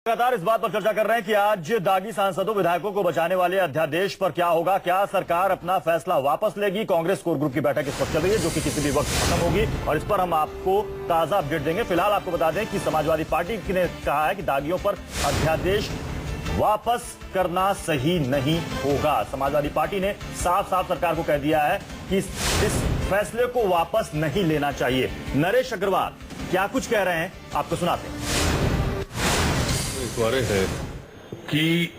लगातार इस बात पर चर्चा कर रहे हैं कि आज दागी सांसदों विधायकों को बचाने वाले अध्यादेश पर क्या होगा। क्या सरकार अपना फैसला वापस लेगी? कांग्रेस कोर ग्रुप की बैठक इस वक्त चल रही है, जो कि किसी भी वक्त खत्म होगी, और इस पर हम आपको ताजा अपडेट देंगे। फिलहाल आपको बता दें कि समाजवादी पार्टी ने कहा है कि दागियों पर अध्यादेश वापस करना सही नहीं होगा। समाजवादी पार्टी ने साफ साफ सरकार को कह दिया है कि इस फैसले को वापस नहीं लेना चाहिए। नरेश अग्रवाल क्या कुछ कह रहे हैं, आपको सुनाते हैं। है कि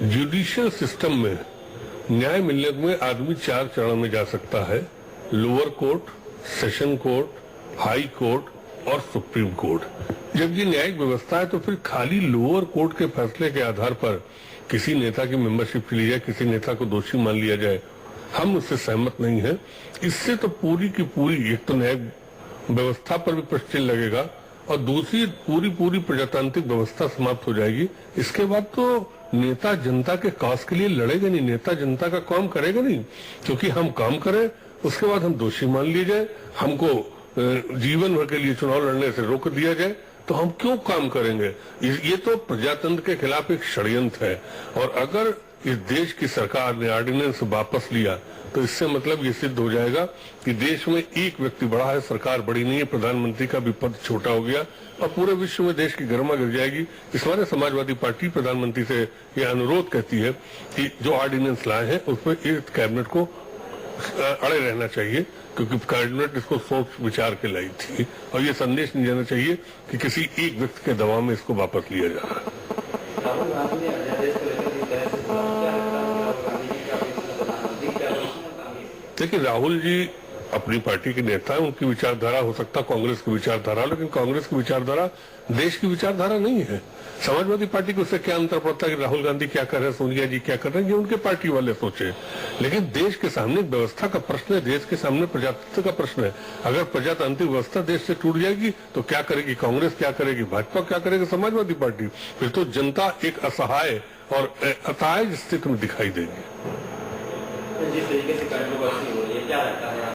जुडिशियल सिस्टम में न्याय मिलने में आदमी 4 चरण में जा सकता है: lower court, session court, high court और सुप्रीम कोर्ट। जब ये न्यायिक व्यवस्था है तो फिर खाली लोअर कोर्ट के फैसले के आधार पर किसी नेता की मेंबरशिप ली जाए, किसी नेता को दोषी मान लिया जाए, हम उससे सहमत नहीं है। इससे तो पूरी की पूरी एक तो न्यायिक व्यवस्था पर भी प्रश्न लगेगा और दूसरी पूरी प्रजातांत्रिक व्यवस्था समाप्त हो जाएगी। इसके बाद तो नेता जनता के कॉज के लिए लड़ेगा नहीं, नेता जनता का काम करेगा नहीं, क्योंकि हम काम करें उसके बाद हम दोषी मान लिए जाए, हमको जीवन भर के लिए चुनाव लड़ने से रोक दिया जाए, तो हम क्यों काम करेंगे? ये तो प्रजातंत्र के खिलाफ एक षड्यंत्र है। और अगर इस देश की सरकार ने ऑर्डिनेंस वापस लिया तो इससे मतलब ये सिद्ध हो जाएगा कि देश में एक व्यक्ति बड़ा है, सरकार बड़ी नहीं है, प्रधानमंत्री का भी पद छोटा हो गया और पूरे विश्व में देश की गरिमा गिर जाएगी। इस बारे समाजवादी पार्टी प्रधानमंत्री से यह अनुरोध करती है कि जो ऑर्डिनेंस लाए हैं उसमें इस कैबिनेट को अड़े रहना चाहिए, क्योंकि कैबिनेट इसको सोच विचार के लाई थी और ये संदेश नहीं जाना चाहिए कि किसी एक व्यक्ति के दबाव में इसको वापस लिया जा रहा है। देखिए, राहुल जी अपनी पार्टी के नेता है, उनकी विचारधारा हो सकता है कांग्रेस की विचारधारा, लेकिन कांग्रेस की विचारधारा देश की विचारधारा नहीं है। समाजवादी पार्टी को उससे क्या अंतर पड़ता है कि राहुल गांधी क्या कर रहे हैं, सोनिया जी क्या कर रहे हैं, ये उनके पार्टी वाले सोचे। लेकिन देश के सामने व्यवस्था का प्रश्न है, देश के सामने प्रजातंत्र का प्रश्न है। अगर प्रजातांत्रिक व्यवस्था देश से टूट जाएगी तो क्या करेगी कांग्रेस, क्या करेगी भाजपा, क्या करेगी समाजवादी पार्टी? फिर तो जनता एक असहाय और असहाय स्थिति में दिखाई देगी। जिस तरीके से कंट्रोवर्सी हो रही है, क्या लगता है?